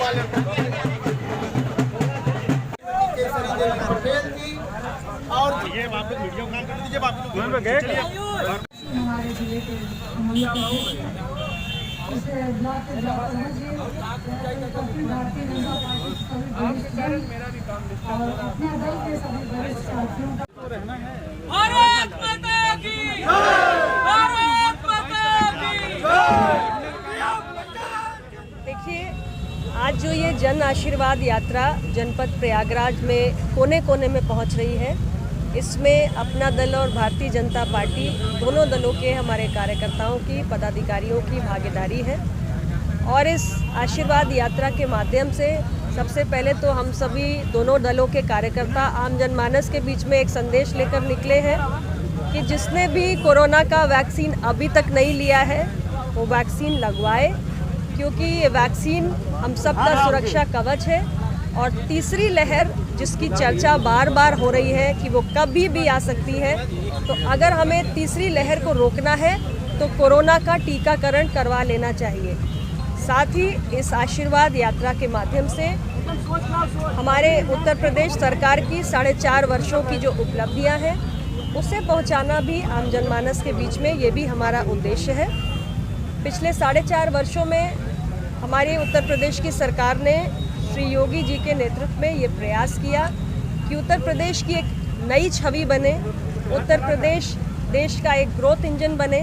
और ये वापस वीडियो काम कर दीजिए, वापस हमारे जिले के इसे ब्लॉक के ब्लॉक समझिए भारतीय जनता पार्टी और अपने दल के सभी वरिष्ठ साथियों का भारत माता की भारत माता की। देखिए, आज जो ये जन आशीर्वाद यात्रा जनपद प्रयागराज में कोने कोने में पहुंच रही है, इसमें अपना दल और भारतीय जनता पार्टी दोनों दलों के हमारे कार्यकर्ताओं की, पदाधिकारियों की भागीदारी है। और इस आशीर्वाद यात्रा के माध्यम से सबसे पहले तो हम सभी दोनों दलों के कार्यकर्ता आम जनमानस के बीच में एक संदेश लेकर निकले हैं कि जिसने भी कोरोना का वैक्सीन अभी तक नहीं लिया है वो वैक्सीन लगवाए, क्योंकि ये वैक्सीन हम सबका सुरक्षा कवच है। और तीसरी लहर जिसकी चर्चा बार बार हो रही है कि वो कभी भी आ सकती है, तो अगर हमें तीसरी लहर को रोकना है तो कोरोना का टीकाकरण करवा लेना चाहिए। साथ ही इस आशीर्वाद यात्रा के माध्यम से हमारे उत्तर प्रदेश सरकार की 4.5 वर्षों की जो उपलब्धियां हैं उसे पहुंचाना भी आम जनमानस के बीच में, ये भी हमारा उद्देश्य है। पिछले 4.5 वर्षों में हमारे उत्तर प्रदेश की सरकार ने श्री योगी जी के नेतृत्व में ये प्रयास किया कि उत्तर प्रदेश की एक नई छवि बने, उत्तर प्रदेश देश का एक ग्रोथ इंजन बने।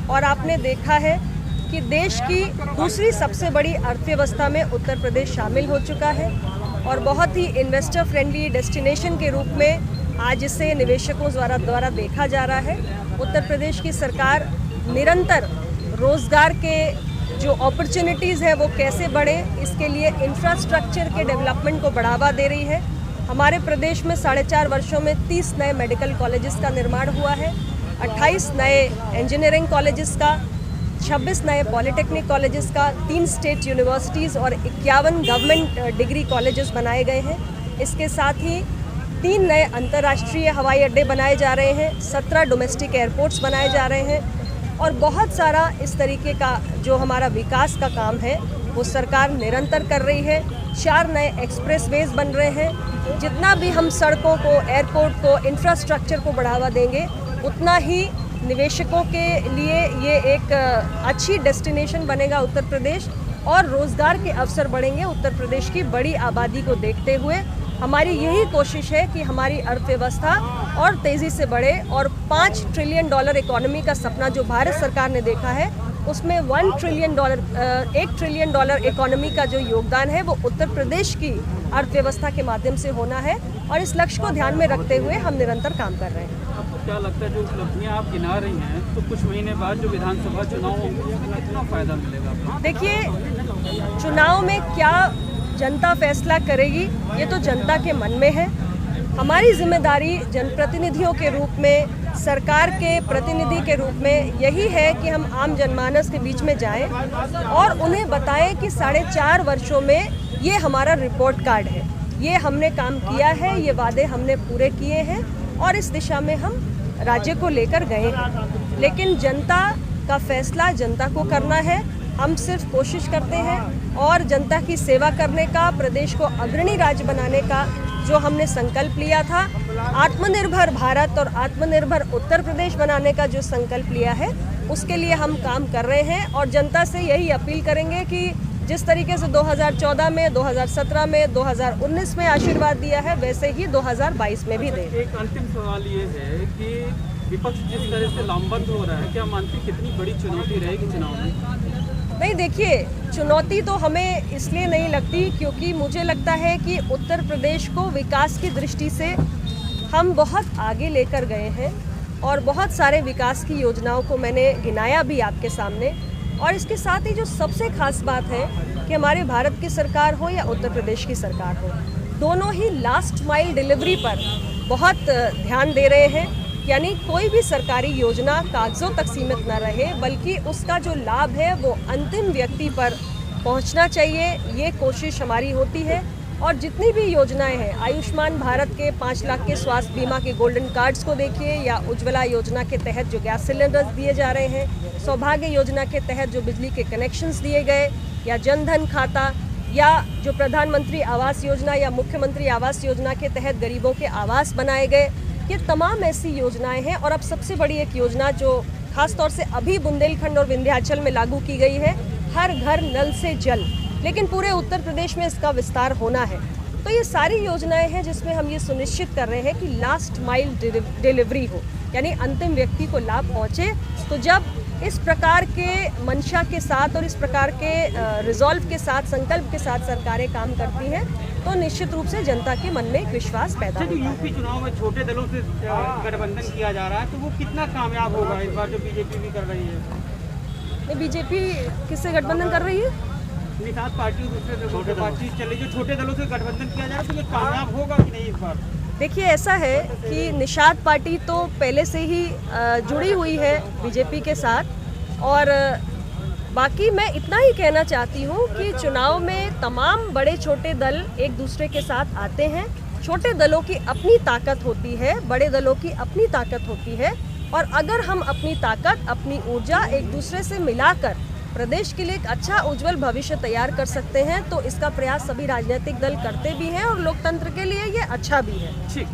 और आपने देखा है कि देश की दूसरी सबसे बड़ी अर्थव्यवस्था में उत्तर प्रदेश शामिल हो चुका है और बहुत ही इन्वेस्टर फ्रेंडली डेस्टिनेशन के रूप में आज इसे निवेशकों द्वारा देखा जा रहा है। उत्तर प्रदेश की सरकार निरंतर रोजगार के जो अपॉर्चुनिटीज़ है वो कैसे बढ़े, इसके लिए इंफ्रास्ट्रक्चर के डेवलपमेंट को बढ़ावा दे रही है। हमारे प्रदेश में 4.5 वर्षों में 30 नए मेडिकल कॉलेजेस का निर्माण हुआ है, 28 नए इंजीनियरिंग कॉलेजेस का, 26 नए पॉलिटेक्निक कॉलेजेस का, 3 स्टेट यूनिवर्सिटीज़ और 51 गवर्नमेंट डिग्री कॉलेजेस बनाए गए हैं। इसके साथ ही 3 नए अंतर्राष्ट्रीय हवाई अड्डे बनाए जा रहे हैं, 17 डोमेस्टिक एयरपोर्ट्स बनाए जा रहे हैं और बहुत सारा इस तरीके का जो हमारा विकास का काम है वो सरकार निरंतर कर रही है। 4 नए एक्सप्रेसवेज बन रहे हैं। जितना भी हम सड़कों को, एयरपोर्ट को, इंफ्रास्ट्रक्चर को बढ़ावा देंगे उतना ही निवेशकों के लिए ये एक अच्छी डेस्टिनेशन बनेगा उत्तर प्रदेश और रोज़गार के अवसर बढ़ेंगे। उत्तर प्रदेश की बड़ी आबादी को देखते हुए हमारी यही कोशिश है कि हमारी अर्थव्यवस्था और तेज़ी से बढ़े और $5 ट्रिलियन इकोनॉमी का सपना जो भारत सरकार ने देखा है उसमें $1 ट्रिलियन इकोनॉमी का जो योगदान है वो उत्तर प्रदेश की अर्थव्यवस्था के माध्यम से होना है और इस लक्ष्य को ध्यान में रखते हुए हम निरंतर काम कर रहे हैं। आपको क्या लगता है जो उपलब्धियाँ आप गिना रही हैं तो कुछ महीने बाद जो विधानसभा चुनाव होंगे उसमें कितना फ़ायदा मिलेगा? देखिए, चुनाव में क्या जनता फैसला करेगी ये तो जनता के मन में है। हमारी जिम्मेदारी जनप्रतिनिधियों के रूप में, सरकार के प्रतिनिधि के रूप में यही है कि हम आम जनमानस के बीच में जाएं और उन्हें बताएं कि 4.5 वर्षों में ये हमारा रिपोर्ट कार्ड है, ये हमने काम किया है, ये वादे हमने पूरे किए हैं और इस दिशा में हम राज्य को लेकर गए हैं। लेकिन जनता का फैसला जनता को करना है। हम सिर्फ कोशिश करते हैं और जनता की सेवा करने का, प्रदेश को अग्रणी राज्य बनाने का जो हमने संकल्प लिया था, आत्मनिर्भर भारत और आत्मनिर्भर उत्तर प्रदेश बनाने का जो संकल्प लिया है उसके लिए हम काम कर रहे हैं और जनता से यही अपील करेंगे कि जिस तरीके से 2014 में, 2017 में, 2019 में आशीर्वाद दिया है वैसे ही 2022 में भी दें। एक अंतिम सवाल ये है कि विपक्ष जिस तरह से लामबंद हो रहा है, क्या मानती कितनी बड़ी चुनौती रहेगी चुनाव में? नहीं, देखिए, चुनौती तो हमें इसलिए नहीं लगती क्योंकि मुझे लगता है कि उत्तर प्रदेश को विकास की दृष्टि से हम बहुत आगे लेकर गए हैं और बहुत सारे विकास की योजनाओं को मैंने गिनाया भी आपके सामने। और इसके साथ ही जो सबसे खास बात है कि हमारे भारत की सरकार हो या उत्तर प्रदेश की सरकार हो, दोनों ही लास्ट माइल डिलीवरी पर बहुत ध्यान दे रहे हैं। यानी कोई भी सरकारी योजना कागजों तक सीमित न रहे बल्कि उसका जो लाभ है वो अंतिम व्यक्ति पर पहुंचना चाहिए, ये कोशिश हमारी होती है। और जितनी भी योजनाएं हैं, आयुष्मान भारत के 5 लाख के स्वास्थ्य बीमा के गोल्डन कार्ड्स को देखिए, या उज्ज्वला योजना के तहत जो गैस सिलेंडर्स दिए जा रहे हैं, सौभाग्य योजना के तहत जो बिजली के कनेक्शंस दिए गए, या जनधन खाता, या जो प्रधानमंत्री आवास योजना या मुख्यमंत्री आवास योजना के तहत गरीबों के आवास बनाए गए, ये तमाम ऐसी योजनाएं हैं। और अब सबसे बड़ी एक योजना जो खास तौर से अभी बुंदेलखंड और विंध्याचल में लागू की गई है, हर घर नल से जल, लेकिन पूरे उत्तर प्रदेश में इसका विस्तार होना है। तो ये सारी योजनाएं हैं जिसमें हम ये सुनिश्चित कर रहे हैं कि लास्ट माइल डिलीवरी हो, यानी अंतिम व्यक्ति को लाभ पहुंचे। तो जब इस प्रकार के मंशा के साथ और इस प्रकार के रिजॉल्व के साथ, संकल्प के साथ सरकारें काम करती हैं, तो निश्चित रूप से जनता के मन में एक विश्वास पैदा होता है। यूपी चुनाव में छोटे दलों से गठबंधन किया जा रहा है, तो वो कितना कामयाब होगा इस बार जो बीजेपी भी कर रही है? बीजेपी किससे गठबंधन कर रही है? निषाद पार्टी और दूसरे दलों से बातचीत चल रही है, जो छोटे दलों से गठबंधन किया जा रहा है, तो ये कामयाब होगा कि नहीं इस बार? देखिए, ऐसा है कि निषाद पार्टी तो पहले से ही जुड़ी हुई है बीजेपी के साथ, और बाकी मैं इतना ही कहना चाहती हूँ कि चुनाव में तमाम बड़े छोटे दल एक दूसरे के साथ आते हैं। छोटे दलों की अपनी ताकत होती है, बड़े दलों की अपनी ताकत होती है, और अगर हम अपनी ताकत, अपनी ऊर्जा एक दूसरे से मिलाकर प्रदेश के लिए एक अच्छा उज्जवल भविष्य तैयार कर सकते हैं, तो इसका प्रयास सभी राजनीतिक दल करते भी हैं और लोकतंत्र के लिए ये अच्छा भी है। ठीक।